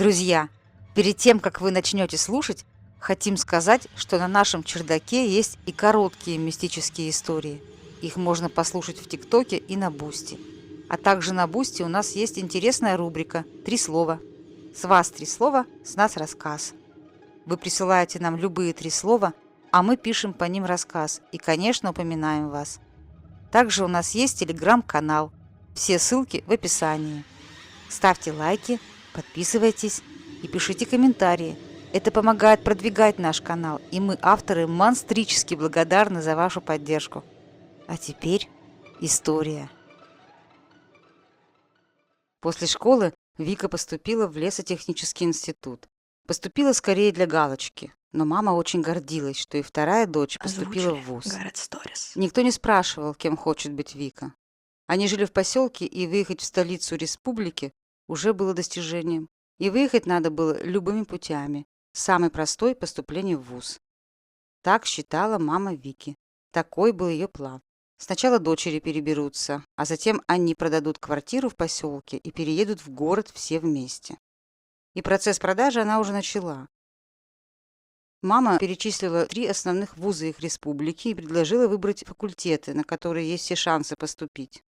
Друзья, перед тем, как вы начнете слушать, хотим сказать, что на нашем чердаке есть и короткие мистические истории. Их можно послушать в ТикТоке и на Бусти. А также на Бусти у нас есть интересная рубрика «Три слова». С вас 3 слова, с нас рассказ. Вы присылаете нам любые 3 слова, а мы пишем по ним рассказ и, конечно, упоминаем вас. Также у нас есть телеграм-канал. Все ссылки в описании. Ставьте лайки, подписывайтесь и пишите комментарии. Это помогает продвигать наш канал, и мы, авторы, монстрически благодарны за вашу поддержку. А теперь история. После школы Вика поступила в лесотехнический институт. Поступила скорее для галочки, но мама очень гордилась, что и вторая дочь поступила в вуз. Никто не спрашивал, кем хочет быть Вика. Они жили в поселке, и выехать в столицу республики уже было достижением. И выехать надо было любыми путями. Самый простой – поступление в вуз. Так считала мама Вики. Такой был ее план. Сначала дочери переберутся, а затем они продадут квартиру в поселке и переедут в город все вместе. И процесс продажи она уже начала. Мама перечислила 3 основных вуза их республики и предложила выбрать факультеты, на которые есть все шансы поступить.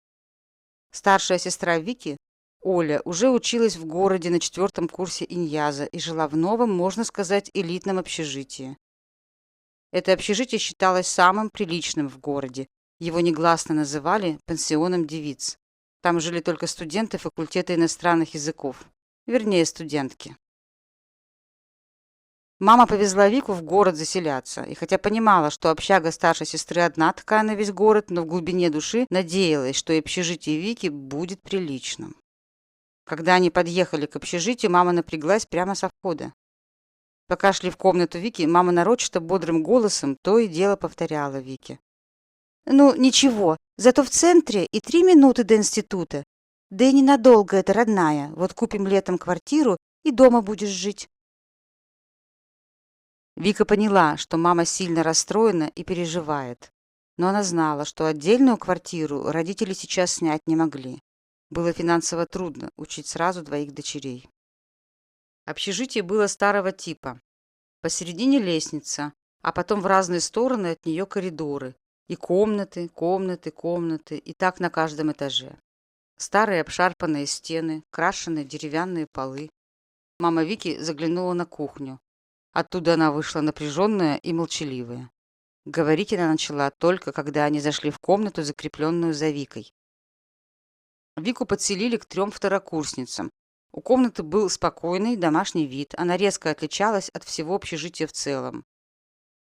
Старшая сестра Вики, Оля, уже училась в городе на 4-м курсе иньяза и жила в новом, можно сказать, элитном общежитии. Это общежитие считалось самым приличным в городе. Его негласно называли пансионом девиц. Там жили только студенты факультета иностранных языков. Вернее, студентки. Мама повезла Вику в город заселяться, и хотя понимала, что общага старшей сестры одна такая на весь город, но в глубине души надеялась, что и общежитие Вики будет приличным. Когда они подъехали к общежитию, мама напряглась прямо со входа. Пока шли в комнату Вики, мама нарочито бодрым голосом то и дело повторяла Вике. «Ну, ничего, зато в центре и 3 минуты до института. Да и ненадолго это, родная. Вот купим летом квартиру и дома будешь жить». Вика поняла, что мама сильно расстроена и переживает. Но она знала, что отдельную квартиру родители сейчас снять не могли. Было финансово трудно учить сразу 2 дочерей. Общежитие было старого типа. Посередине лестница, а потом в разные стороны от нее коридоры. И комнаты, комнаты, комнаты, и так на каждом этаже. Старые обшарпанные стены, крашеные деревянные полы. Мама Вики заглянула на кухню. Оттуда она вышла напряженная и молчаливая. Говорить она начала только, когда они зашли в комнату, закрепленную за Викой. Вику подселили к 3 второкурсницам. У комнаты был спокойный домашний вид. Она резко отличалась от всего общежития в целом.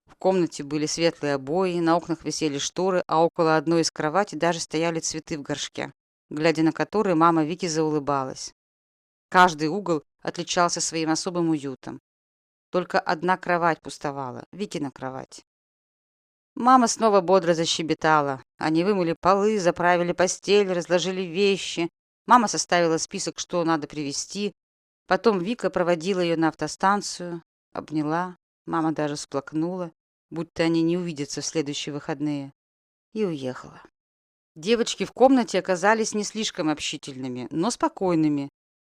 В комнате были светлые обои, на окнах висели шторы, а около одной из кроватей даже стояли цветы в горшке, глядя на которые мама Вики заулыбалась. Каждый угол отличался своим особым уютом. Только одна кровать пустовала, Викина кровать. Мама снова бодро защебетала. Они вымыли полы, заправили постель, разложили вещи. Мама составила список, что надо привезти. Потом Вика проводила ее на автостанцию, обняла. Мама даже всплакнула, будто они не увидятся в следующие выходные. И уехала. Девочки в комнате оказались не слишком общительными, но спокойными.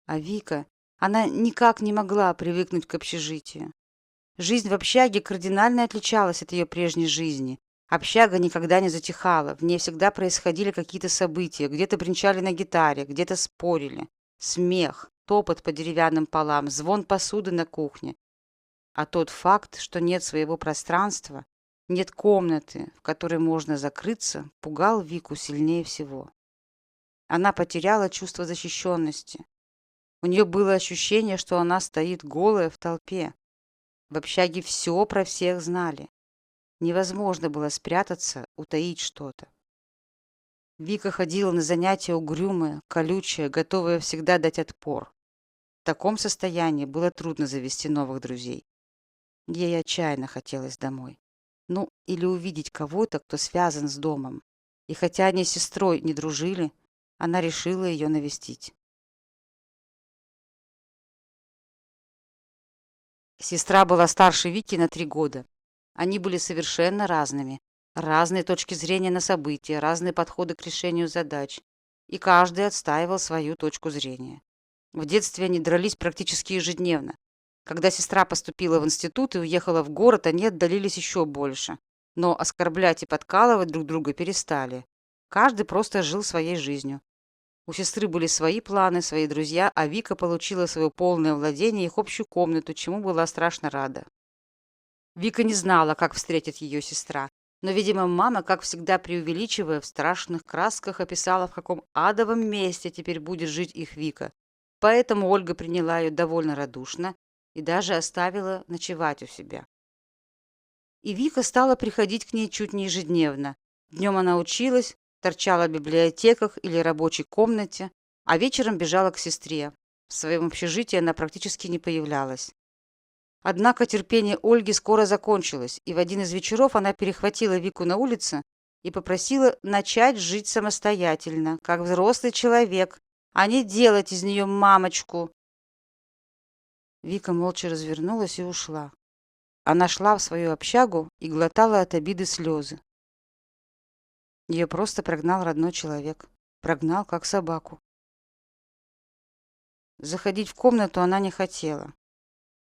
А Вика, она никак не могла привыкнуть к общежитию. Жизнь в общаге кардинально отличалась от ее прежней жизни. Общага никогда не затихала, в ней всегда происходили какие-то события, где-то бренчали на гитаре, где-то спорили. Смех, топот по деревянным полам, звон посуды на кухне. А тот факт, что нет своего пространства, нет комнаты, в которой можно закрыться, пугал Вику сильнее всего. Она потеряла чувство защищенности. У нее было ощущение, что она стоит голая в толпе. В общаге все про всех знали. Невозможно было спрятаться, утаить что-то. Вика ходила на занятия угрюмая, колючая, готовая всегда дать отпор. В таком состоянии было трудно завести новых друзей. Ей отчаянно хотелось домой. Ну, или увидеть кого-то, кто связан с домом. И хотя они с сестрой не дружили, она решила ее навестить. Сестра была старше Вики на 3 года. Они были совершенно разными. Разные точки зрения на события, разные подходы к решению задач. И каждый отстаивал свою точку зрения. В детстве они дрались практически ежедневно. Когда сестра поступила в институт и уехала в город, они отдалились еще больше. Но оскорблять и подкалывать друг друга перестали. Каждый просто жил своей жизнью. У сестры были свои планы, свои друзья, а Вика получила свое полное владение, их общую комнату, чему была страшно рада. Вика не знала, как встретит ее сестра. Но, видимо, мама, как всегда преувеличивая, в страшных красках описала, в каком адовом месте теперь будет жить их Вика. Поэтому Ольга приняла ее довольно радушно и даже оставила ночевать у себя. И Вика стала приходить к ней чуть не ежедневно. Днем она училась, торчала в библиотеках или рабочей комнате, а вечером бежала к сестре. В своем общежитии она практически не появлялась. Однако терпение Ольги скоро закончилось, и в один из вечеров она перехватила Вику на улице и попросила начать жить самостоятельно, как взрослый человек, а не делать из нее мамочку. Вика молча развернулась и ушла. Она шла в свою общагу и глотала от обиды слезы. Ее просто прогнал родной человек. Прогнал, как собаку. Заходить в комнату она не хотела.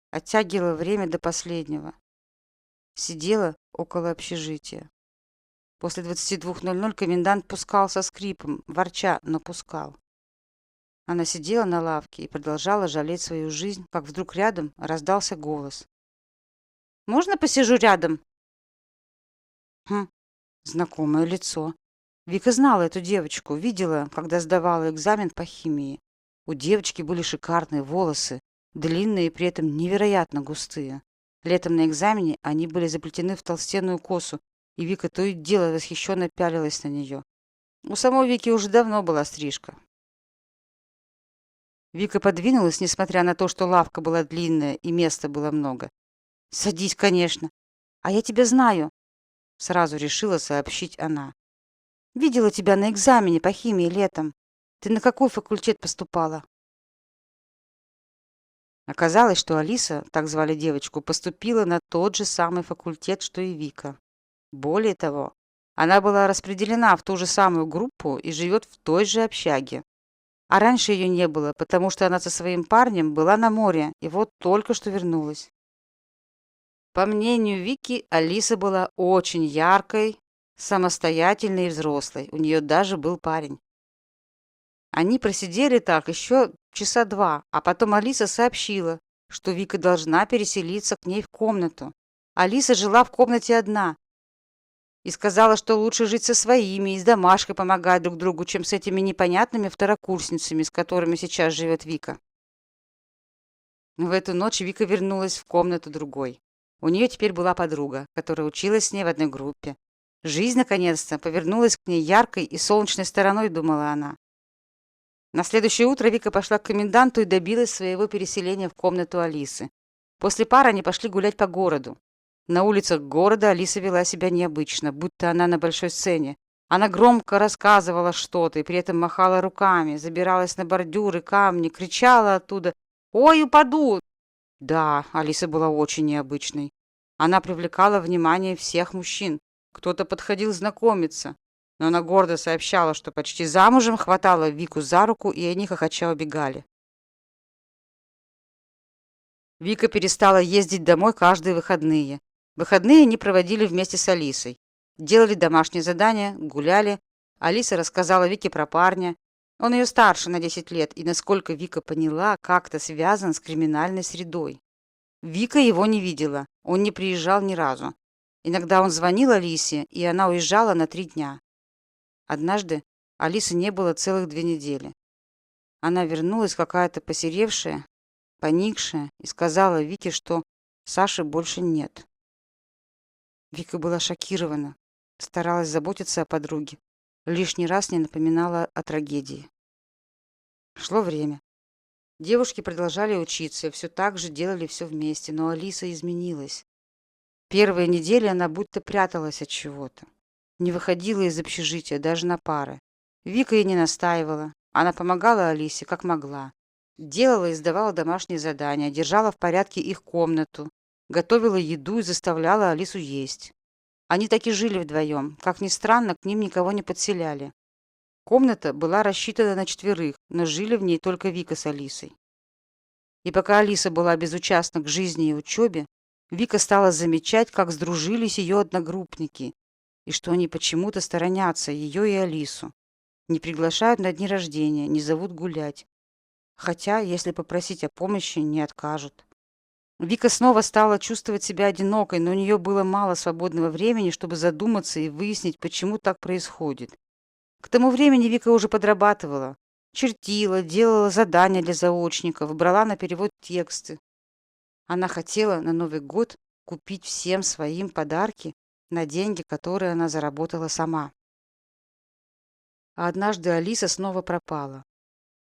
Оттягивала время до последнего. Сидела около общежития. После 22:00 комендант пускал со скрипом, ворча, но пускал. Она сидела на лавке и продолжала жалеть свою жизнь, как вдруг рядом раздался голос. «Можно посижу рядом?» Хм, знакомое лицо. Вика знала эту девочку, видела, когда сдавала экзамен по химии. У девочки были шикарные волосы, длинные и при этом невероятно густые. Летом на экзамене они были заплетены в толстенную косу, и Вика то и дело восхищенно пялилась на нее. У самой Вики уже давно была стрижка. Вика подвинулась, несмотря на то, что лавка была длинная и места было много. «Садись, конечно. А я тебя знаю», — сразу решила сообщить она. «Видела тебя на экзамене по химии летом. Ты на какой факультет поступала?» Оказалось, что Алиса, так звали девочку, поступила на тот же самый факультет, что и Вика. Более того, она была распределена в ту же самую группу и живет в той же общаге. А раньше ее не было, потому что она со своим парнем была на море и вот только что вернулась. По мнению Вики, Алиса была очень яркой, самостоятельной и взрослой. У нее даже был парень. Они просидели так еще часа два, а потом Алиса сообщила, что Вика должна переселиться к ней в комнату. Алиса жила в комнате одна и сказала, что лучше жить со своими и с домашкой помогать друг другу, чем с этими непонятными второкурсницами, с которыми сейчас живет Вика. В эту ночь Вика вернулась в комнату другой. У нее теперь была подруга, которая училась с ней в одной группе. Жизнь, наконец-то, повернулась к ней яркой и солнечной стороной, думала она. На следующее утро Вика пошла к коменданту и добилась своего переселения в комнату Алисы. После пар они пошли гулять по городу. На улицах города Алиса вела себя необычно, будто она на большой сцене. Она громко рассказывала что-то и при этом махала руками, забиралась на бордюры, камни, кричала оттуда: «Ой, упаду!» Да, Алиса была очень необычной. Она привлекала внимание всех мужчин. Кто-то подходил знакомиться, но она гордо сообщала, что почти замужем, хватала Вику за руку, и они хохоча убегали. Вика перестала ездить домой каждые выходные. Выходные они проводили вместе с Алисой. Делали домашние задания, гуляли. Алиса рассказала Вике про парня. Он ее старше на 10 лет, и, насколько Вика поняла, как-то связан с криминальной средой. Вика его не видела, он не приезжал ни разу. Иногда он звонил Алисе, и она уезжала на 3 дня. Однажды Алисы не было целых 2 недели. Она вернулась какая-то посеревшая, поникшая, и сказала Вике, что Саши больше нет. Вика была шокирована, старалась заботиться о подруге, лишний раз не напоминала о трагедии. Шло время. Девушки продолжали учиться, все так же делали все вместе, но Алиса изменилась. Первые недели она будто пряталась от чего-то. Не выходила из общежития даже на пары. Вика ей не настаивала. Она помогала Алисе, как могла. Делала и сдавала домашние задания, держала в порядке их комнату, готовила еду и заставляла Алису есть. Они так и жили вдвоем. Как ни странно, к ним никого не подселяли. Комната была рассчитана на 4, но жили в ней только Вика с Алисой. И пока Алиса была безучастна к жизни и учебе, Вика стала замечать, как сдружились ее одногруппники, и что они почему-то сторонятся ее и Алису. Не приглашают на дни рождения, не зовут гулять. Хотя, если попросить о помощи, не откажут. Вика снова стала чувствовать себя одинокой, но у нее было мало свободного времени, чтобы задуматься и выяснить, почему так происходит. К тому времени Вика уже подрабатывала. Чертила, делала задания для заочников, брала на перевод тексты. Она хотела на Новый год купить всем своим подарки на деньги, которые она заработала сама. А однажды Алиса снова пропала.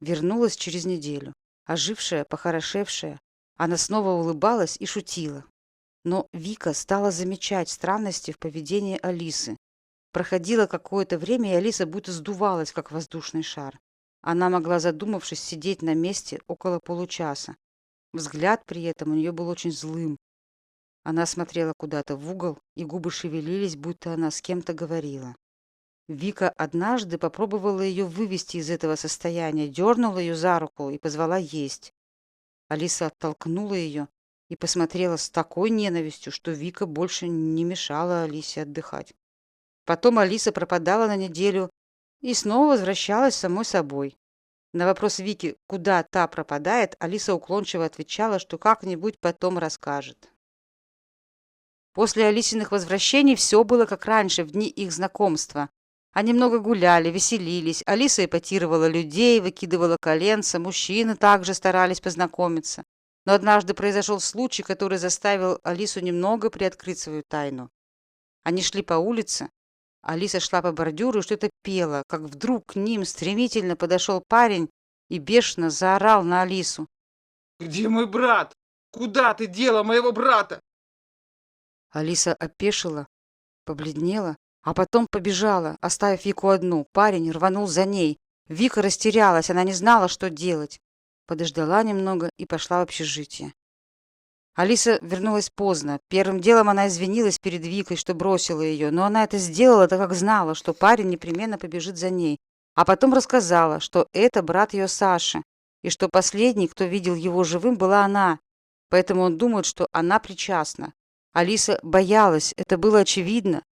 Вернулась через неделю. Ожившая, похорошевшая, она снова улыбалась и шутила. Но Вика стала замечать странности в поведении Алисы. Проходило какое-то время, и Алиса будто сдувалась, как воздушный шар. Она могла, задумавшись, сидеть на месте около получаса. Взгляд при этом у нее был очень злым. Она смотрела куда-то в угол, и губы шевелились, будто она с кем-то говорила. Вика однажды попробовала ее вывести из этого состояния, дернула ее за руку и позвала есть. Алиса оттолкнула ее и посмотрела с такой ненавистью, что Вика больше не мешала Алисе отдыхать. Потом Алиса пропадала на неделю и снова возвращалась самой собой. На вопрос Вики, куда та пропадает, Алиса уклончиво отвечала, что как-нибудь потом расскажет. После Алисиных возвращений все было как раньше, в дни их знакомства. Они много гуляли, веселились, Алиса эпатировала людей, выкидывала коленца, мужчины также старались познакомиться. Но однажды произошел случай, который заставил Алису немного приоткрыть свою тайну. Они шли по улице, Алиса шла по бордюру и что-то пела, как вдруг к ним стремительно подошел парень и бешено заорал на Алису. «Где мой брат? Куда ты дела моего брата?» Алиса опешила, побледнела, а потом побежала, оставив Вику одну. Парень рванул за ней. Вика растерялась, она не знала, что делать. Подождала немного и пошла в общежитие. Алиса вернулась поздно. Первым делом она извинилась перед Викой, что бросила ее, но она это сделала, так как знала, что парень непременно побежит за ней. А потом рассказала, что это брат ее Саши, и что последний, кто видел его живым, была она. Поэтому он думает, что она причастна. Алиса боялась, это было очевидно.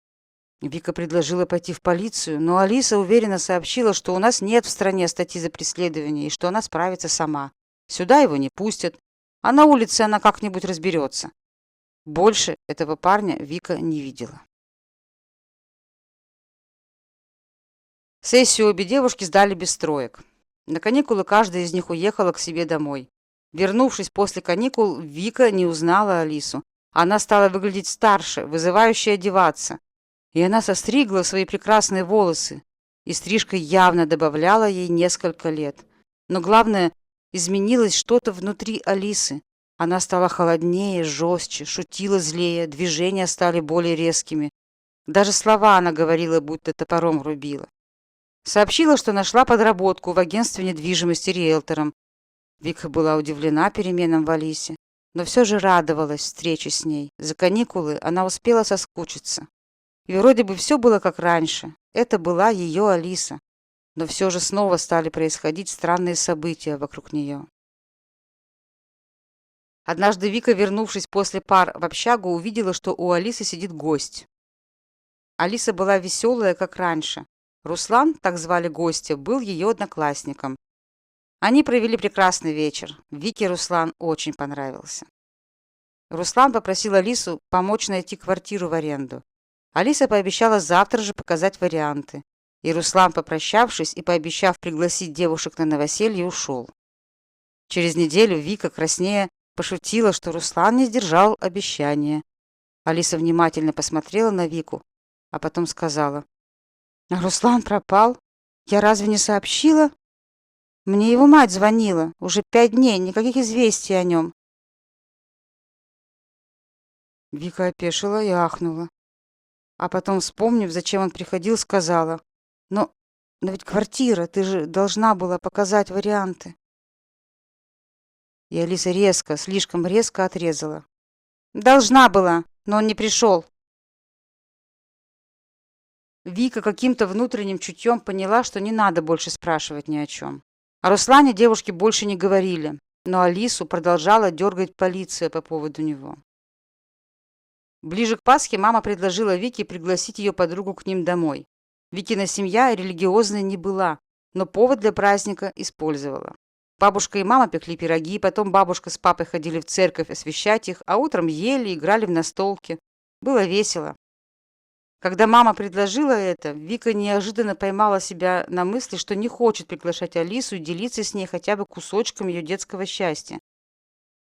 Вика предложила пойти в полицию, но Алиса уверенно сообщила, что у нас нет в стране статьи за преследование и что она справится сама. Сюда его не пустят, а на улице она как-нибудь разберется. Больше этого парня Вика не видела. Сессию обе девушки сдали без троек. На каникулы каждая из них уехала к себе домой. Вернувшись после каникул, Вика не узнала Алису. Она стала выглядеть старше, вызывающе одеваться. И она состригла свои прекрасные волосы. И стрижка явно добавляла ей несколько лет. Но главное, изменилось что-то внутри Алисы. Она стала холоднее, жестче, шутила злее, движения стали более резкими. Даже слова она говорила, будто топором рубила. Сообщила, что нашла подработку в агентстве недвижимости риэлтором. Вика была удивлена переменам в Алисе, но все же радовалась встрече с ней. За каникулы она успела соскучиться. И вроде бы все было как раньше. Это была ее Алиса. Но все же снова стали происходить странные события вокруг нее. Однажды Вика, вернувшись после пар в общагу, увидела, что у Алисы сидит гость. Алиса была веселая, как раньше. Руслан, так звали гостя, был ее одноклассником. Они провели прекрасный вечер. Вике Руслан очень понравился. Руслан попросил Алису помочь найти квартиру в аренду. Алиса пообещала завтра же показать варианты. И Руслан, попрощавшись и пообещав пригласить девушек на новоселье, ушел. Через неделю Вика, краснея, пошутила, что Руслан не сдержал обещания. Алиса внимательно посмотрела на Вику, а потом сказала: «А Руслан пропал? Я разве не сообщила? Мне его мать звонила. Уже 5 дней, никаких известий о нем». Вика опешила и ахнула. А потом, вспомнив, зачем он приходил, сказала: «Но, но ведь квартира, ты же должна была показать варианты». И Алиса резко, слишком резко отрезала: «Должна была, но он не пришел». Вика каким-то внутренним чутьем поняла, что не надо больше спрашивать ни о чем. О Руслане девушки больше не говорили, но Алису продолжала дергать полиция по поводу него. Ближе к Пасхе мама предложила Вике пригласить ее подругу к ним домой. Викина семья религиозной не была, но повод для праздника использовала. Бабушка и мама пекли пироги, потом бабушка с папой ходили в церковь освещать их, а утром ели, играли в настолки. Было весело. Когда мама предложила это, Вика неожиданно поймала себя на мысли, что не хочет приглашать Алису и делиться с ней хотя бы кусочком ее детского счастья.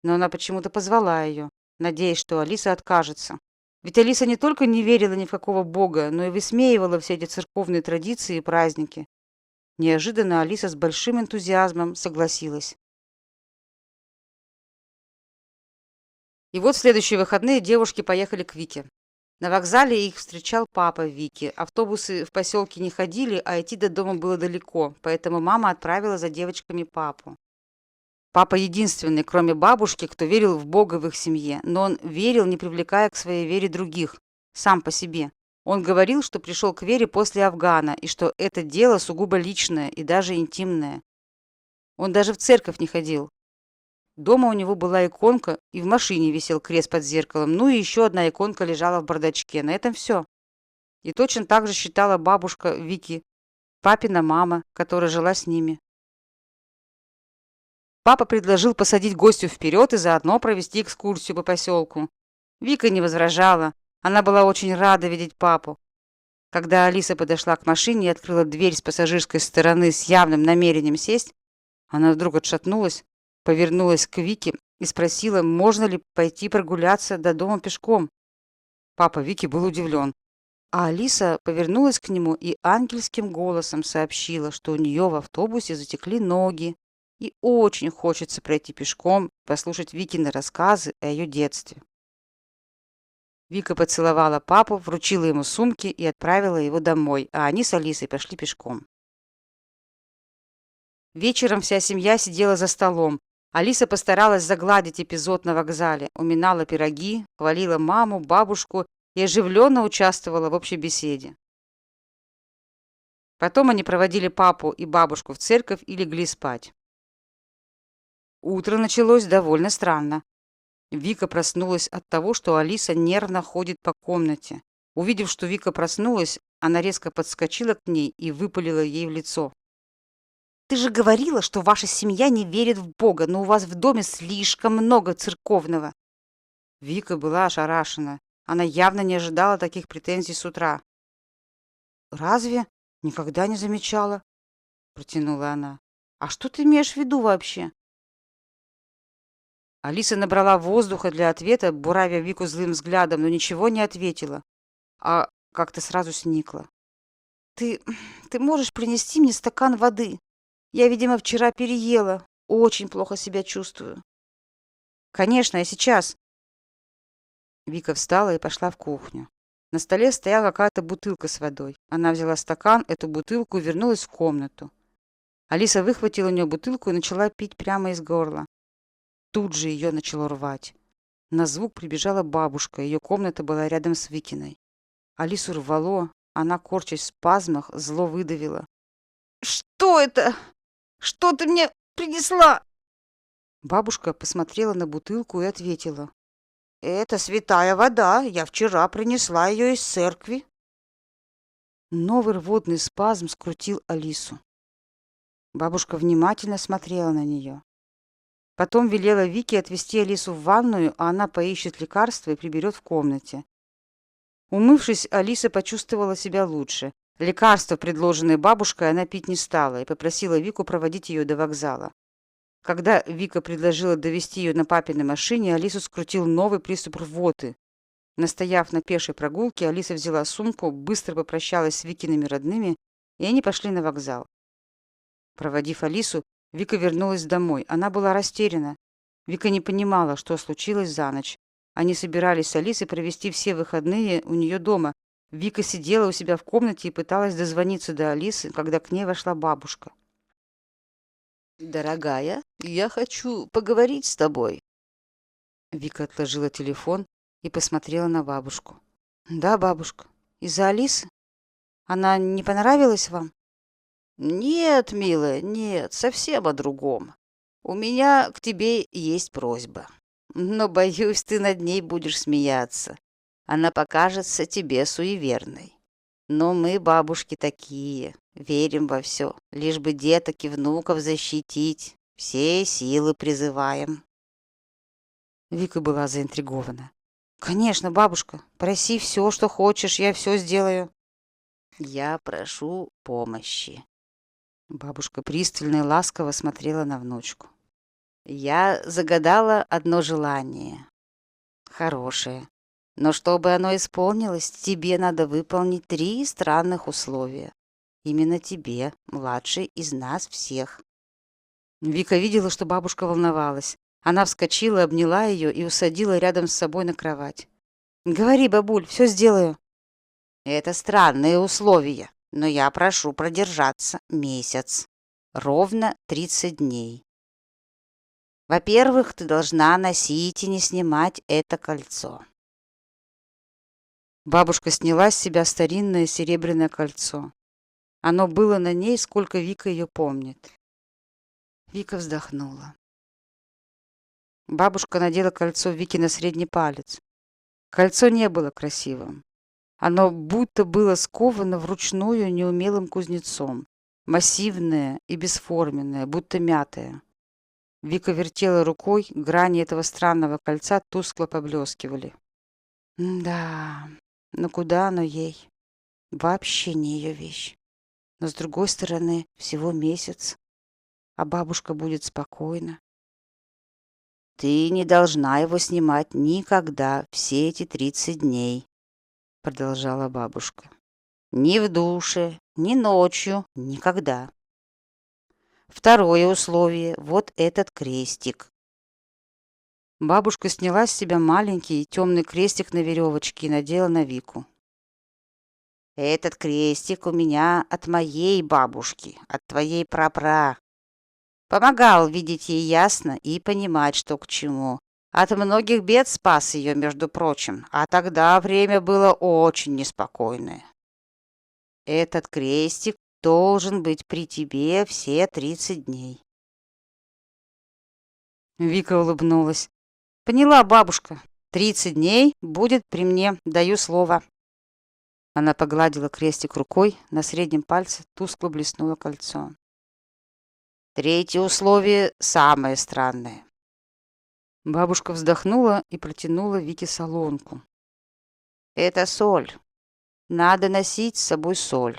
Но она почему-то позвала ее, надеясь, что Алиса откажется. Ведь Алиса не только не верила ни в какого бога, но и высмеивала все эти церковные традиции и праздники. Неожиданно Алиса с большим энтузиазмом согласилась. И вот в следующие выходные девушки поехали к Вике. На вокзале их встречал папа Вики. Автобусы в поселке не ходили, а идти до дома было далеко, поэтому мама отправила за девочками папу. Папа единственный, кроме бабушки, кто верил в Бога в их семье, но он верил, не привлекая к своей вере других, сам по себе. Он говорил, что пришел к вере после Афгана, и что это дело сугубо личное и даже интимное. Он даже в церковь не ходил. Дома у него была иконка, и в машине висел крест под зеркалом, ну и еще одна иконка лежала в бардачке. На этом все. И точно так же считала бабушка Вики, папина мама, которая жила с ними. Папа предложил посадить гостю вперед и заодно провести экскурсию по поселку. Вика не возражала. Она была очень рада видеть папу. Когда Алиса подошла к машине и открыла дверь с пассажирской стороны с явным намерением сесть, она вдруг отшатнулась, повернулась к Вике и спросила, можно ли пойти прогуляться до дома пешком. Папа Вики был удивлен. А Алиса повернулась к нему и ангельским голосом сообщила, что у нее в автобусе затекли ноги и очень хочется пройти пешком, послушать Викины рассказы о ее детстве. Вика поцеловала папу, вручила ему сумки и отправила его домой, а они с Алисой пошли пешком. Вечером вся семья сидела за столом. Алиса постаралась загладить эпизод на вокзале, уминала пироги, хвалила маму, бабушку и оживленно участвовала в общей беседе. Потом они проводили папу и бабушку в церковь и легли спать. Утро началось довольно странно. Вика проснулась от того, что Алиса нервно ходит по комнате. Увидев, что Вика проснулась, она резко подскочила к ней и выпалила ей в лицо. «Ты же говорила, что ваша семья не верит в Бога, но у вас в доме слишком много церковного». Вика была ошарашена. Она явно не ожидала таких претензий с утра. «Разве? Никогда не замечала», — протянула она. «А что ты имеешь в виду вообще?» Алиса набрала воздуха для ответа, буравя Вику злым взглядом, но ничего не ответила, а как-то сразу сникла. «Ты можешь принести мне стакан воды? Я, видимо, вчера переела. Очень плохо себя чувствую». «Конечно, я сейчас». Вика встала и пошла в кухню. На столе стояла какая-то бутылка с водой. Она взяла стакан, эту бутылку и вернулась в комнату. Алиса выхватила у нее бутылку и начала пить прямо из горла. Тут же ее начало рвать. На звук прибежала бабушка, ее комната была рядом с Викиной. Алису рвало, она, корчась в спазмах, зло выдавила. «Что это? Что ты мне принесла?» Бабушка посмотрела на бутылку и ответила. «Это святая вода, я вчера принесла ее из церкви». Новый рвотный спазм скрутил Алису. Бабушка внимательно смотрела на нее. Потом велела Вике отвезти Алису в ванную, а она поищет лекарства и приберет в комнате. Умывшись, Алиса почувствовала себя лучше. Лекарства, предложенные бабушкой, она пить не стала и попросила Вику проводить ее до вокзала. Когда Вика предложила довезти ее на папиной машине, Алису скрутил новый приступ рвоты. Настояв на пешей прогулке, Алиса взяла сумку, быстро попрощалась с Викиными родными, и они пошли на вокзал. Проводив Алису, Вика вернулась домой. Она была растеряна. Вика не понимала, что случилось за ночь. Они собирались с Алисой провести все выходные у нее дома. Вика сидела у себя в комнате и пыталась дозвониться до Алисы, когда к ней вошла бабушка. «Дорогая, я хочу поговорить с тобой». Вика отложила телефон и посмотрела на бабушку. «Да, бабушка. Из-за Алисы?» Она не понравилась вам? Нет, милая, нет, совсем о другом. У меня к тебе есть просьба. Но, боюсь, ты над ней будешь смеяться. Она покажется тебе суеверной. Но мы, бабушки, такие, верим во все, лишь бы деток и внуков защитить, все силы призываем. Вика была заинтригована. Конечно, бабушка, проси все, что хочешь, я все сделаю. Я прошу помощи. Бабушка пристально и ласково смотрела на внучку. Я загадала одно желание. Хорошее. Но чтобы оно исполнилось, тебе надо выполнить 3 странных условия. Именно тебе, младшей из нас всех. Вика видела, что бабушка волновалась. Она вскочила, обняла ее и усадила рядом с собой на кровать. «Говори, бабуль, все сделаю». Это странные условия, но я прошу продержаться месяц. Ровно 30 дней. Во-первых, ты должна носить и не снимать это кольцо. Бабушка сняла с себя старинное серебряное кольцо. Оно было на ней, сколько Вика ее помнит. Вика вздохнула. Бабушка надела кольцо Вики на средний палец. Кольцо не было красивым. Оно будто было сковано вручную неумелым кузнецом. Массивное и бесформенное, будто мятое. Вика вертела рукой, грани этого странного кольца тускло поблескивали. Да, но куда оно ей? Вообще не ее вещь. Но с другой стороны, всего месяц, а бабушка будет спокойна. Ты не должна его снимать никогда все эти 30 дней, продолжала бабушка. Ни в душе, ни ночью, никогда. Второе условие – вот этот крестик. Бабушка сняла с себя маленький темный крестик на веревочке и надела на Вику. Этот крестик у меня от моей бабушки, от твоей прапра. Помогал видеть ей ясно и понимать, что к чему. От многих бед спас ее, между прочим, а тогда время было очень неспокойное. Этот крестик должен быть при тебе все 30 дней. Вика улыбнулась. Поняла, бабушка. 30 дней будет при мне, даю слово. Она погладила крестик рукой, на среднем пальце тускло блеснуло кольцо. Третье условие самое странное. Бабушка вздохнула и протянула Вике солонку. Это соль. Надо носить с собой соль.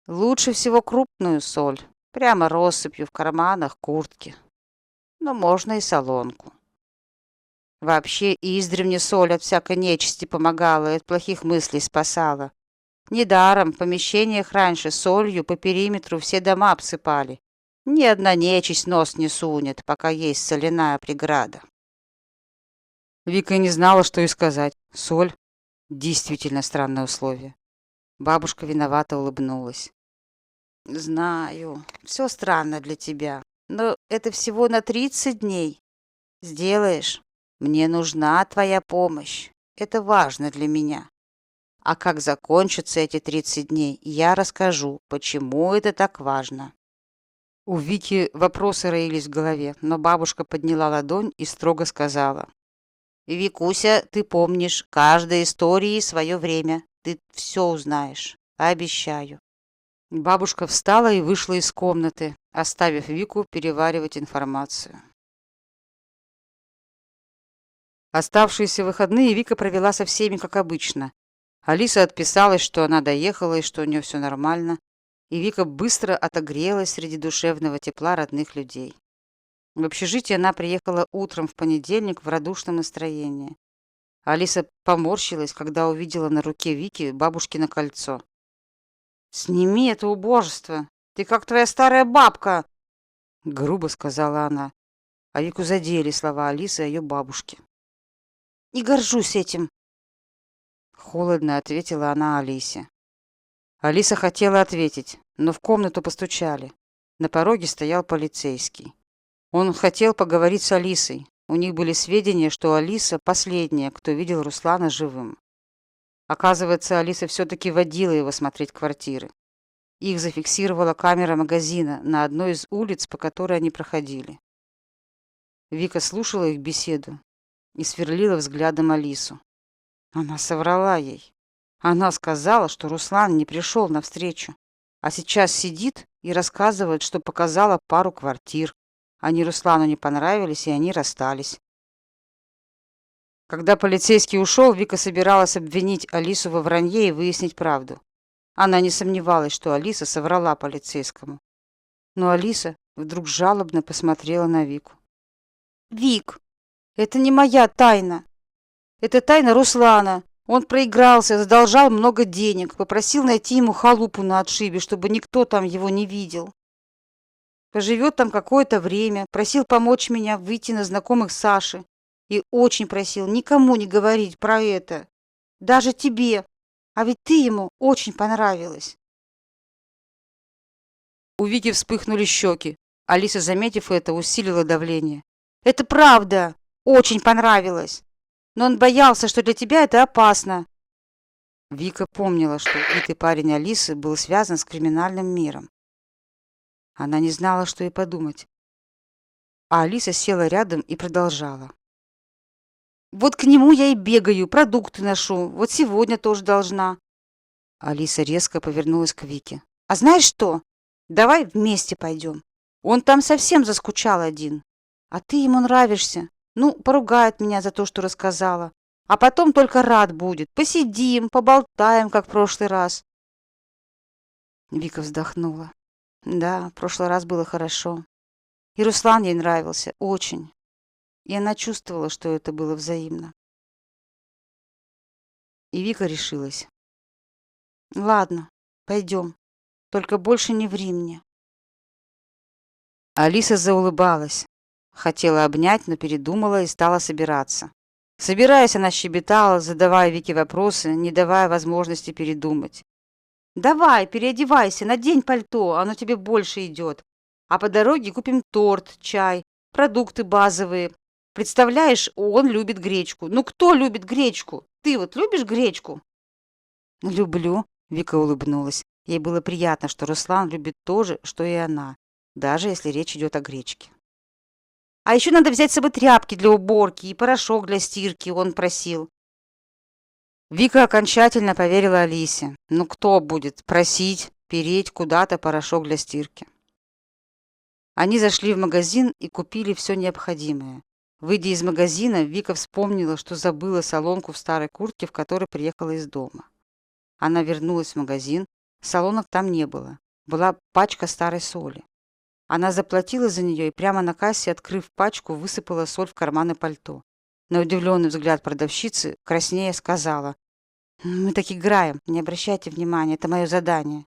Лучше всего крупную соль, прямо россыпью в карманах куртки. Но можно и солонку. Вообще издревле соль от всякой нечисти помогала и от плохих мыслей спасала. Недаром в помещениях раньше солью по периметру все дома обсыпали. Ни одна нечисть нос не сунет, пока есть соляная преграда. Вика не знала, что и сказать. Соль – действительно странное условие. Бабушка виновато улыбнулась. Знаю, все странно для тебя, но это всего на 30 дней. Сделаешь? Мне нужна твоя помощь. Это важно для меня. А как закончатся эти 30 дней, я расскажу, почему это так важно. У Вики вопросы роились в голове, но бабушка подняла ладонь и строго сказала. Викуся, ты помнишь, каждой истории свое время. Ты все узнаешь. Обещаю. Бабушка встала и вышла из комнаты, оставив Вику переваривать информацию. Оставшиеся выходные Вика провела со всеми, как обычно. Алиса отписалась, что она доехала и что у нее все нормально, и Вика быстро отогрелась среди душевного тепла родных людей. В общежитие она приехала утром в понедельник в радушном настроении. Алиса поморщилась, когда увидела на руке Вики бабушкино кольцо. «Сними это убожество! Ты как твоя старая бабка!» Грубо сказала она. А Вику задели слова Алисы о ее бабушке. Не горжусь этим. Холодно ответила она Алисе. Алиса хотела ответить, но в комнату постучали. На пороге стоял полицейский. Он хотел поговорить с Алисой. У них были сведения, что Алиса последняя, кто видел Руслана живым. Оказывается, Алиса все-таки водила его смотреть квартиры. Их зафиксировала камера магазина на одной из улиц, по которой они проходили. Вика слушала их беседу и сверлила взглядом Алису. Она соврала ей. Она сказала, что Руслан не пришел навстречу, а сейчас сидит и рассказывает, что показала пару квартир. Они Руслану не понравились, и они расстались. Когда полицейский ушел, Вика собиралась обвинить Алису во вранье и выяснить правду. Она не сомневалась, что Алиса соврала полицейскому. Но Алиса вдруг жалобно посмотрела на Вику. «Вик, это не моя тайна. Это тайна Руслана. Он проигрался, задолжал много денег, попросил найти ему халупу на отшибе, чтобы никто там его не видел. Поживет там какое-то время, просил помочь меня выйти на знакомых Саши. И очень просил никому не говорить про это. Даже тебе. А ведь ты ему очень понравилась». У Вики вспыхнули щеки. Алиса, заметив это, усилила давление. «Это правда. Очень понравилось. Но он боялся, что для тебя это опасно». Вика помнила, что убитый парень Алисы был связан с криминальным миром. Она не знала, что и подумать. А Алиса села рядом и продолжала. «Вот к нему я и бегаю, продукты ношу. Вот сегодня тоже должна». Алиса резко повернулась к Вике. «А знаешь что? Давай вместе пойдем. Он там совсем заскучал один. А ты ему нравишься. Ну, поругает меня за то, что рассказала. А потом только рад будет. Посидим, поболтаем, как в прошлый раз». Вика вздохнула. Да, в прошлый раз было хорошо. И Руслан ей нравился очень. И она чувствовала, что это было взаимно. И Вика решилась. «Ладно, пойдем. Только больше не ври мне». Алиса заулыбалась. Хотела обнять, но передумала и стала собираться. Собираясь, она щебетала, задавая Вике вопросы, не давая возможности передумать. «Давай, переодевайся, надень пальто, оно тебе больше идет. А по дороге купим торт, чай, продукты базовые. Представляешь, он любит гречку. Ну кто любит гречку? Ты вот любишь гречку?» «Люблю», — Вика улыбнулась. Ей было приятно, что Руслан любит то же, что и она, даже если речь идет о гречке. «А еще надо взять с собой тряпки для уборки и порошок для стирки», — он просил. Вика окончательно поверила Алисе. Ну кто будет просить переть куда-то порошок для стирки? Они зашли в магазин и купили все необходимое. Выйдя из магазина, Вика вспомнила, что забыла солонку в старой куртке, в которой приехала из дома. Она вернулась в магазин, солонок там не было. Была пачка старой соли. Она заплатила за нее и прямо на кассе, открыв пачку, высыпала соль в карманы пальто. На удивленный взгляд продавщицы, краснея, сказала: «Мы так играем, не обращайте внимания, это мое задание».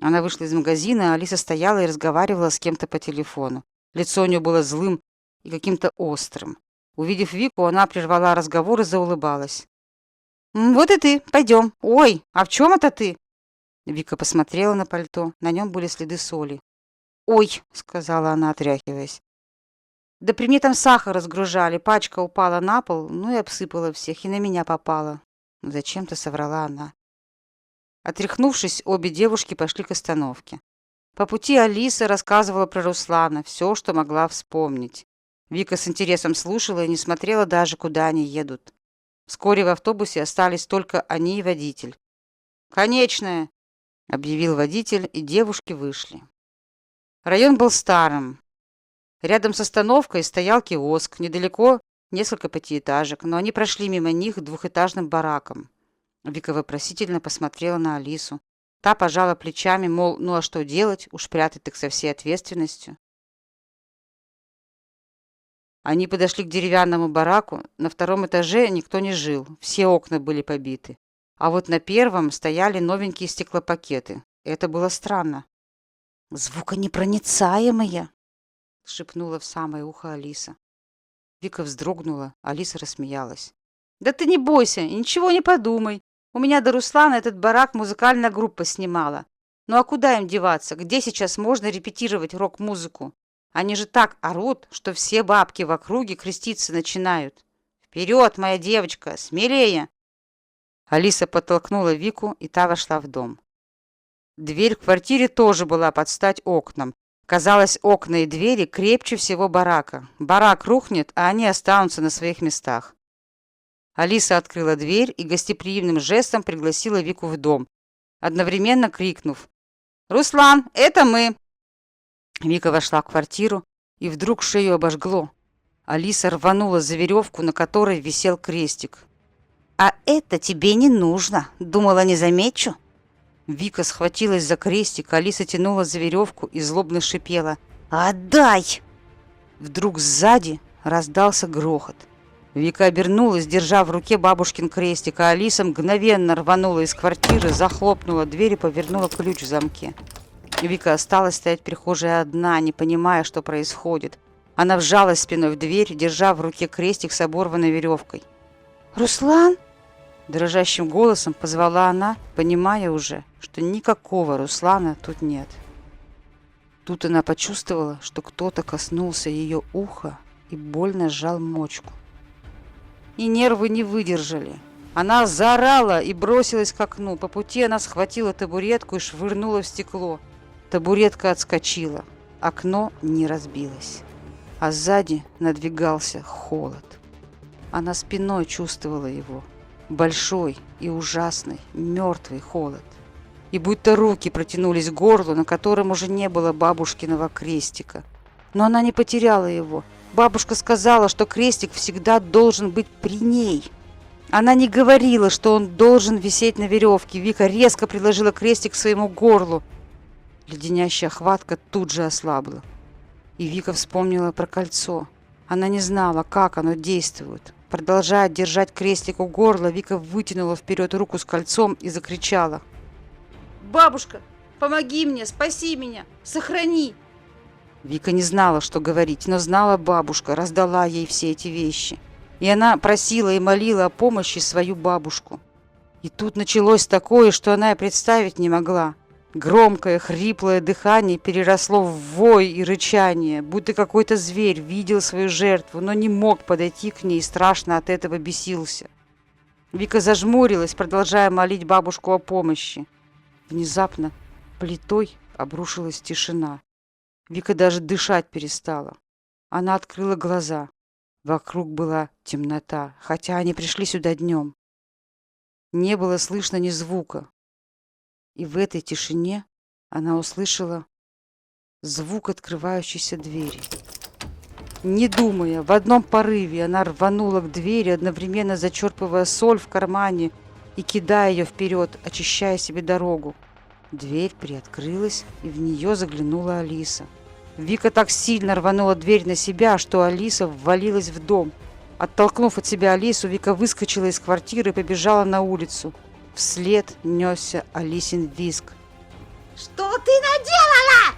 Она вышла из магазина, а Алиса стояла и разговаривала с кем-то по телефону. Лицо у нее было злым и каким-то острым. Увидев Вику, она прервала разговор и заулыбалась. «Вот и ты, пойдем. Ой, а в чем это ты?» Вика посмотрела на пальто, на нем были следы соли. «Ой», — сказала она, отряхиваясь. «Да при мне там сахар разгружали, пачка упала на пол, ну и обсыпала всех, и на меня попала». Зачем-то соврала она. Отряхнувшись, обе девушки пошли к остановке. По пути Алиса рассказывала про Руслана, все, что могла вспомнить. Вика с интересом слушала и не смотрела даже, куда они едут. Вскоре в автобусе остались только они и водитель. «Конечная!» — объявил водитель, и девушки вышли. Район был старым. Рядом с остановкой стоял киоск, недалеко несколько пятиэтажек, но они прошли мимо них двухэтажным бараком. Вика вопросительно посмотрела на Алису. Та пожала плечами, мол, ну а что делать, уж прятать так со всей ответственностью. Они подошли к деревянному бараку. На втором этаже никто не жил, все окна были побиты. А вот на первом стояли новенькие стеклопакеты. Это было странно. «Звуконепроницаемые!» — шепнула в самое ухо Алиса. Вика вздрогнула, Алиса рассмеялась. «Да ты не бойся и ничего не подумай. У меня до Руслана этот барак музыкальная группа снимала. Ну а куда им деваться? Где сейчас можно репетировать рок-музыку? Они же так орут, что все бабки в округе креститься начинают. Вперед, моя девочка, смелее!» Алиса подтолкнула Вику, и та вошла в дом. Дверь в квартире тоже была под стать окнам. Казалось, окна и двери крепче всего барака. Барак рухнет, а они останутся на своих местах. Алиса открыла дверь и гостеприимным жестом пригласила Вику в дом, одновременно крикнув: «Руслан, это мы!» Вика вошла в квартиру, и вдруг шею обожгло. Алиса рванула за веревку, на которой висел крестик. «А это тебе не нужно. Думала, не замечу?» Вика схватилась за крестик, Алиса тянула за веревку и злобно шипела: «Отдай!» Вдруг сзади раздался грохот. Вика обернулась, держа в руке бабушкин крестик, а Алиса мгновенно рванула из квартиры, захлопнула дверь и повернула ключ в замке. Вика осталась стоять в прихожей одна, не понимая, что происходит. Она вжалась спиной в дверь, держа в руке крестик с оборванной веревкой. «Руслан?» Дрожащим голосом позвала она, понимая уже, что никакого Руслана тут нет. Тут она почувствовала, что кто-то коснулся ее уха и больно сжал мочку. И нервы не выдержали. Она заорала и бросилась к окну. По пути она схватила табуретку и швырнула в стекло. Табуретка отскочила. Окно не разбилось. А сзади надвигался холод. Она спиной чувствовала его. Большой и ужасный, мертвый холод. И будто руки протянулись к горлу, на котором уже не было бабушкиного крестика. Но она не потеряла его. Бабушка сказала, что крестик всегда должен быть при ней. Она не говорила, что он должен висеть на веревке. Вика резко приложила крестик к своему горлу. Леденящая хватка тут же ослабла. И Вика вспомнила про кольцо. Она не знала, как оно действует. Продолжая держать крестик у горла, Вика вытянула вперед руку с кольцом и закричала: «Бабушка, помоги мне, спаси меня, сохрани!» Вика не знала, что говорить, но знала, бабушка раздала ей все эти вещи. И она просила и молила о помощи свою бабушку. И тут началось такое, что она и представить не могла. Громкое, хриплое дыхание переросло в вой и рычание, будто какой-то зверь видел свою жертву, но не мог подойти к ней и страшно от этого бесился. Вика зажмурилась, продолжая молить бабушку о помощи. Внезапно плитой обрушилась тишина. Вика даже дышать перестала. Она открыла глаза. Вокруг была темнота, хотя они пришли сюда днем. Не было слышно ни звука. И в этой тишине она услышала звук открывающейся двери. Не думая, в одном порыве она рванула к двери, одновременно зачерпывая соль в кармане и кидая ее вперед, очищая себе дорогу. Дверь приоткрылась, и в нее заглянула Алиса. Вика так сильно рванула дверь на себя, что Алиса ввалилась в дом. Оттолкнув от себя Алису, Вика выскочила из квартиры и побежала на улицу. Вслед несся Алисин визг. «Что ты наделала?»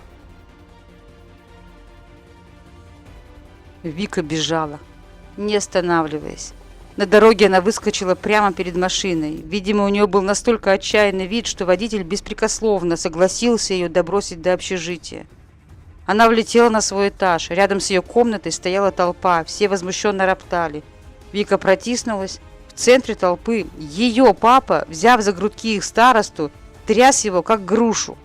Вика бежала, не останавливаясь. На дороге она выскочила прямо перед машиной. Видимо, у нее был настолько отчаянный вид, что водитель беспрекословно согласился ее добросить до общежития. Она влетела на свой этаж. Рядом с ее комнатой стояла толпа. Все возмущенно роптали. Вика протиснулась. В центре толпы ее папа, взяв за грудки их старосту, тряс его, как грушу.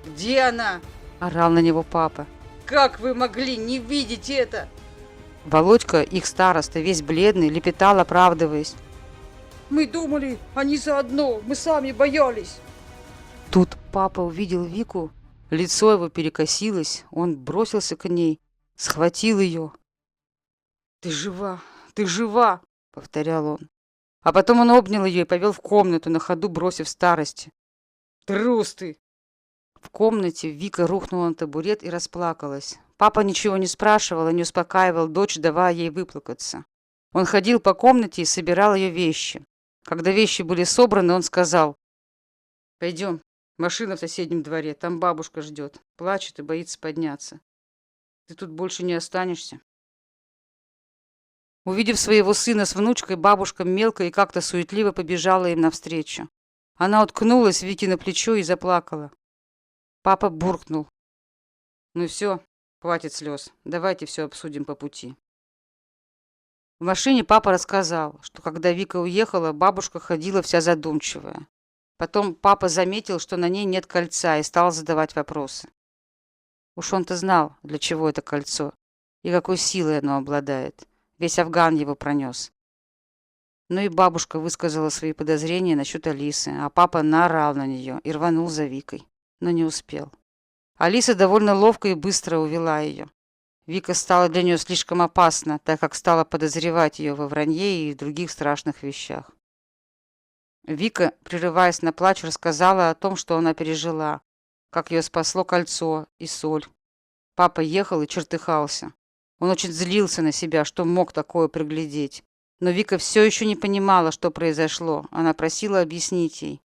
Где она? – орал на него папа. Как вы могли не видеть это? Володька, их староста, весь бледный, лепетал, оправдываясь. Мы думали, они заодно, мы сами боялись. Тут папа увидел Вику, лицо его перекосилось, он бросился к ней, схватил ее. «Ты жива, ты жива!» – повторял он. А потом он обнял ее и повел в комнату, на ходу бросив старости. Трус ты! В комнате Вика рухнула на табурет и расплакалась. Папа ничего не спрашивал и не успокаивал дочь, давая ей выплакаться. Он ходил по комнате и собирал ее вещи. Когда вещи были собраны, он сказал: «Пойдем, машина в соседнем дворе, там бабушка ждет, плачет и боится подняться. Ты тут больше не останешься». Увидев своего сына с внучкой, бабушка мелко и как-то суетливо побежала им навстречу. Она уткнулась Вике на плечо и заплакала. Папа буркнул: «Ну все, хватит слез, давайте все обсудим по пути». В машине папа рассказал, что когда Вика уехала, бабушка ходила вся задумчивая. Потом папа заметил, что на ней нет кольца, и стал задавать вопросы. Уж он-то знал, для чего это кольцо и какой силой оно обладает. Весь Афган его пронес. Ну и бабушка высказала свои подозрения насчет Алисы, а папа наорал на нее и рванул за Викой, но не успел. Алиса довольно ловко и быстро увела ее. Вика стала для нее слишком опасна, так как стала подозревать ее во вранье и в других страшных вещах. Вика, прерываясь на плач, рассказала о том, что она пережила, как ее спасло кольцо и соль. Папа ехал и чертыхался. Он очень злился на себя, что мог такое приглядеть. Но Вика все еще не понимала, что произошло. Она просила объяснить ей.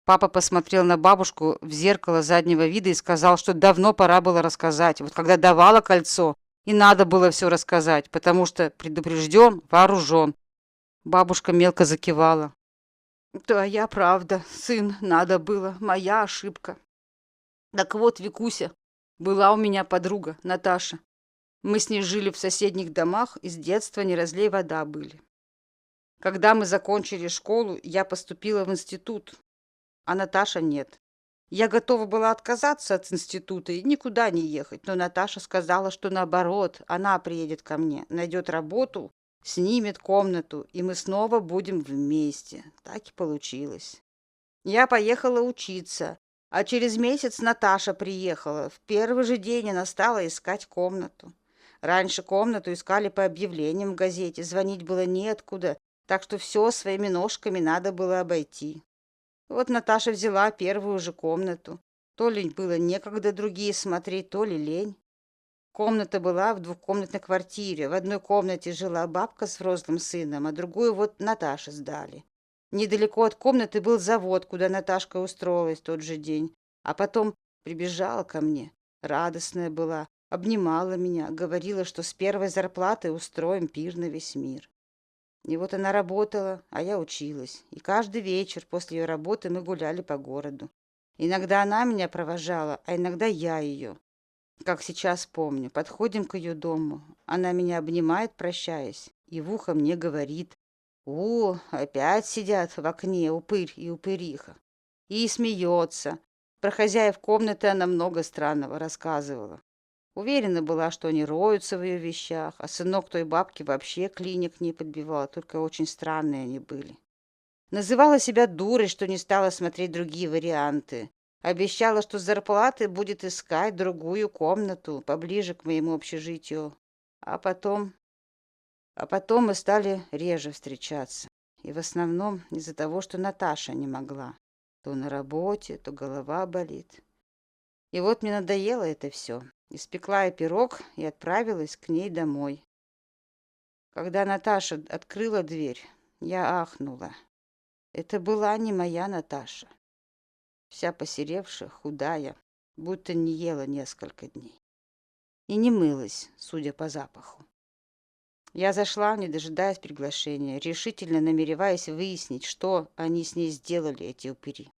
Папа посмотрел на бабушку в зеркало заднего вида и сказал, что давно пора было рассказать. Вот когда давала кольцо, и надо было все рассказать, потому что предупрежден, вооружен. Бабушка мелко закивала. «Твоя правда, сын, надо было, моя ошибка. Так вот, Викуся, была у меня подруга, Наташа. Мы с ней жили в соседних домах и с детства не разлей вода были. Когда мы закончили школу, я поступила в институт, а Наташа нет. Я готова была отказаться от института и никуда не ехать, но Наташа сказала, что наоборот, она приедет ко мне, найдет работу, снимет комнату, и мы снова будем вместе. Так и получилось. Я поехала учиться, а через месяц Наташа приехала. В первый же день она стала искать комнату. Раньше комнату искали по объявлениям в газете, звонить было неоткуда, так что все своими ножками надо было обойти. Вот Наташа взяла первую же комнату. То ли было некогда другие смотреть, то ли лень. Комната была в двухкомнатной квартире. В одной комнате жила бабка с взрослым сыном, а другую вот Наташе сдали. Недалеко от комнаты был завод, куда Наташка устроилась тот же день. А потом прибежала ко мне. Радостная была, обнимала меня, говорила, что с первой зарплаты устроим пир на весь мир. И вот она работала, а я училась. И каждый вечер после ее работы мы гуляли по городу. Иногда она меня провожала, а иногда я ее. Как сейчас помню, подходим к ее дому. Она меня обнимает, прощаясь, и в ухо мне говорит: «О, опять сидят в окне упырь и упыриха». И смеется. Про хозяев комнаты она много странного рассказывала. Уверена была, что они роются в ее вещах, а сынок той бабки вообще клиник не подбивал, только очень странные они были. Называла себя дурой, что не стала смотреть другие варианты. Обещала, что с зарплаты будет искать другую комнату поближе к моему общежитию. А потом мы стали реже встречаться. И в основном из-за того, что Наташа не могла. То на работе, то голова болит. И вот мне надоело это все. Испекла я пирог и отправилась к ней домой. Когда Наташа открыла дверь, я ахнула. Это была не моя Наташа. Вся посеревшая, худая, будто не ела несколько дней. И не мылась, судя по запаху. Я зашла, не дожидаясь приглашения, решительно намереваясь выяснить, что они с ней сделали, эти упыри.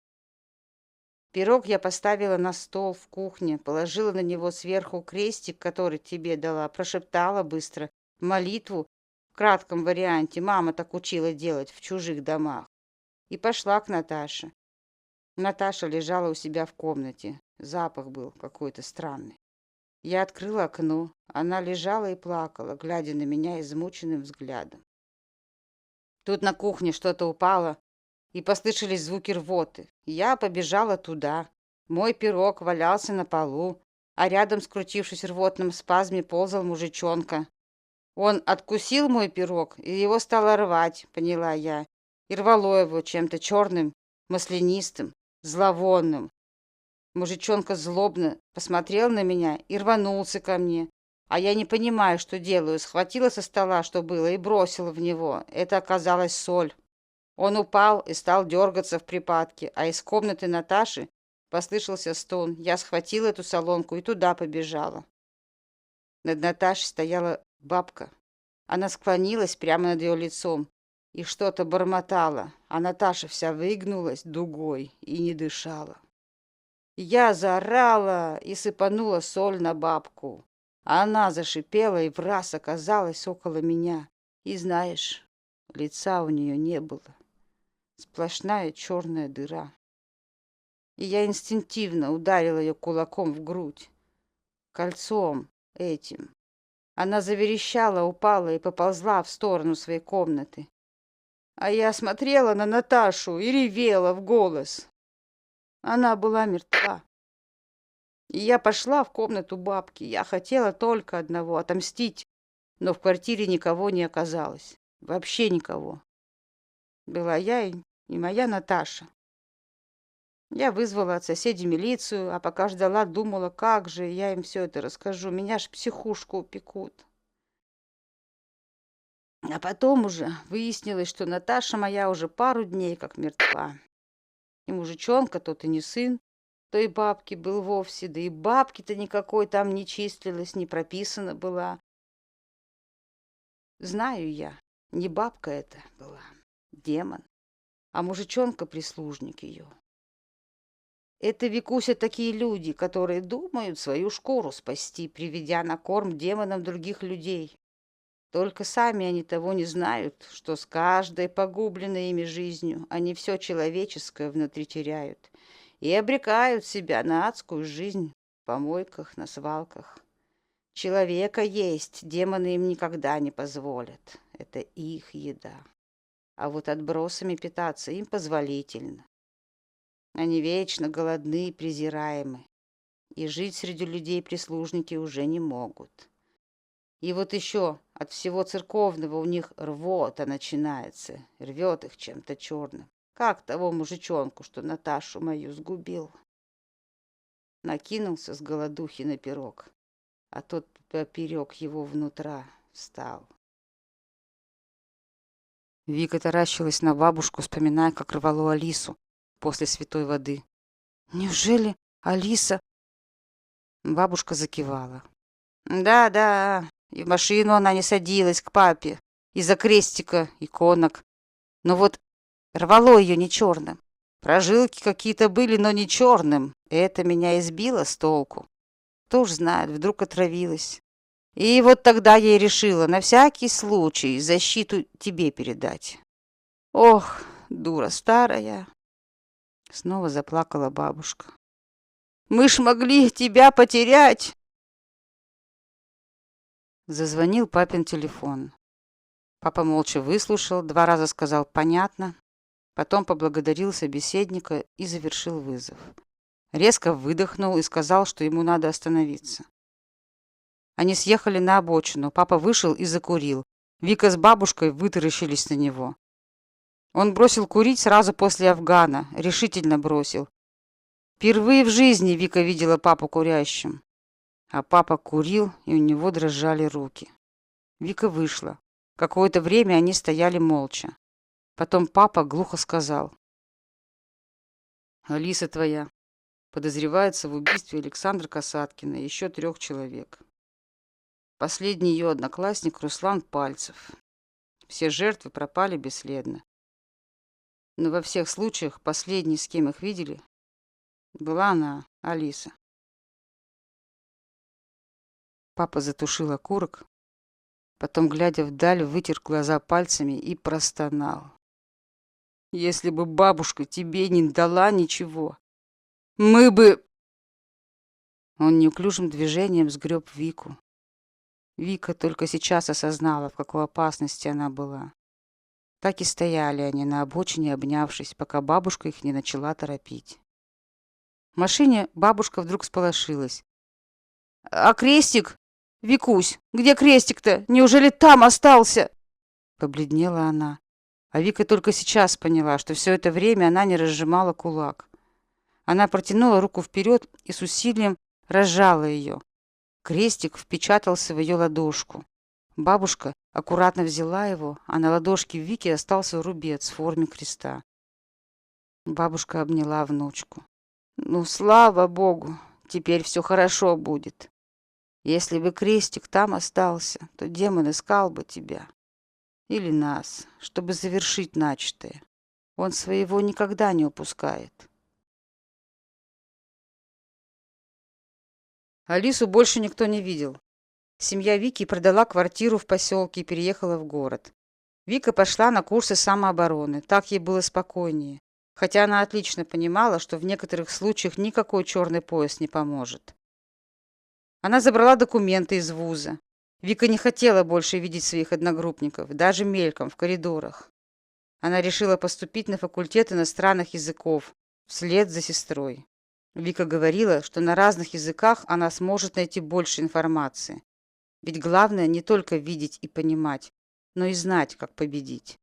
Пирог я поставила на стол в кухне, положила на него сверху крестик, который тебе дала, прошептала быстро молитву в кратком варианте, мама так учила делать в чужих домах, и пошла к Наташе. Наташа лежала у себя в комнате, запах был какой-то странный. Я открыла окно, она лежала и плакала, глядя на меня измученным взглядом. Тут на кухне что-то упало, и послышались звуки рвоты. Я побежала туда. Мой пирог валялся на полу, а рядом, скрутившись в рвотном спазме, ползал мужичонка. Он откусил мой пирог, и его стало рвать, поняла я, и рвало его чем-то черным, маслянистым, зловонным. Мужичонка злобно посмотрел на меня и рванулся ко мне. А я не понимаю, что делаю. Схватила со стола, что было, и бросила в него. Это оказалась соль. Он упал и стал дергаться в припадке, а из комнаты Наташи послышался стон. Я схватила эту солонку и туда побежала. Над Наташей стояла бабка. Она склонилась прямо над ее лицом и что-то бормотала, а Наташа вся выгнулась дугой и не дышала. Я заорала и сыпанула соль на бабку. А она зашипела и враз оказалась около меня. И знаешь, лица у нее не было. Сплошная черная дыра. И я инстинктивно ударила ее кулаком в грудь. Кольцом этим. Она заверещала, упала и поползла в сторону своей комнаты. А я смотрела на Наташу и ревела в голос. Она была мертва. И я пошла в комнату бабки. Я хотела только одного — отомстить. Но в квартире никого не оказалось. Вообще никого. Была я и моя Наташа. Я вызвала от соседей милицию, а пока ждала, думала, как же я им все это расскажу. Меня ж в психушку упекут. А потом уже выяснилось, что Наташа моя уже пару дней как мертва. И мужичонка тот и не сын той бабки был вовсе, да и бабки-то никакой там не числилось, не прописана была. Знаю я, не бабка это была, демон, а мужичонка прислужник ее. Это, Викуся, такие люди, которые думают свою шкуру спасти, приведя на корм демонам других людей. Только сами они того не знают, что с каждой погубленной ими жизнью они все человеческое внутри теряют и обрекают себя на адскую жизнь в помойках, на свалках. Человека есть демоны им никогда не позволят. Это их еда. А вот отбросами питаться им позволительно. Они вечно голодны и презираемы. И жить среди людей прислужники уже не могут. И вот еще от всего церковного у них рвота начинается. Рвет их чем-то черным. Как того мужичонку, что Наташу мою сгубил. Накинулся с голодухи на пирог, а тот поперек его внутра встал. Вика таращилась на бабушку, вспоминая, как рвало Алису после святой воды. Неужели Алиса? Бабушка закивала. Да, да, и в машину она не садилась к папе. Из-за крестика, иконок. Но вот рвало ее не черным. Прожилки какие-то были, но не черным. Это меня избило с толку. Кто ж знает, вдруг отравилась. И вот тогда я и решила на всякий случай защиту тебе передать. Ох, дура старая. Снова заплакала бабушка. Мы ж могли тебя потерять. Зазвонил папин телефон. Папа молча выслушал, 2 раза сказал «понятно», потом поблагодарил собеседника и завершил вызов. Резко выдохнул и сказал, что ему надо остановиться. Они съехали на обочину. Папа вышел и закурил. Вика с бабушкой вытаращились на него. Он бросил курить сразу после Афгана. Решительно бросил. Впервые в жизни Вика видела папу курящим. А папа курил, и у него дрожали руки. Вика вышла. Какое-то время они стояли молча. Потом папа глухо сказал. «Алиса твоя подозревается в убийстве Александра Касаткина и еще 3 человек. Последний ее одноклассник Руслан Пальцев. Все жертвы пропали бесследно. Но во всех случаях последней, с кем их видели, была она, Алиса». Папа затушил окурок, потом, глядя вдаль, вытер глаза пальцами и простонал. «Если бы бабушка тебе не дала ничего, мы бы...» Он неуклюжим движением сгреб Вику. Вика только сейчас осознала, в какой опасности она была. Так и стояли они на обочине, обнявшись, пока бабушка их не начала торопить. В машине бабушка вдруг всполошилась. «А крестик? Викусь, где крестик-то? Неужели там остался?» Побледнела она. А Вика только сейчас поняла, что все это время она не разжимала кулак. Она протянула руку вперед и с усилием разжала ее. Крестик впечатался в ее ладошку. Бабушка аккуратно взяла его, а на ладошке Вики остался рубец в форме креста. Бабушка обняла внучку. «Ну, слава Богу, теперь все хорошо будет. Если бы крестик там остался, то демон искал бы тебя. Или нас, чтобы завершить начатое. Он своего никогда не упускает». Алису больше никто не видел. Семья Вики продала квартиру в поселке и переехала в город. Вика пошла на курсы самообороны, так ей было спокойнее, хотя она отлично понимала, что в некоторых случаях никакой черный пояс не поможет. Она забрала документы из вуза. Вика не хотела больше видеть своих одногруппников, даже мельком, в коридорах. Она решила поступить на факультет иностранных языков, вслед за сестрой. Вика говорила, что на разных языках она сможет найти больше информации. Ведь главное не только видеть и понимать, но и знать, как победить.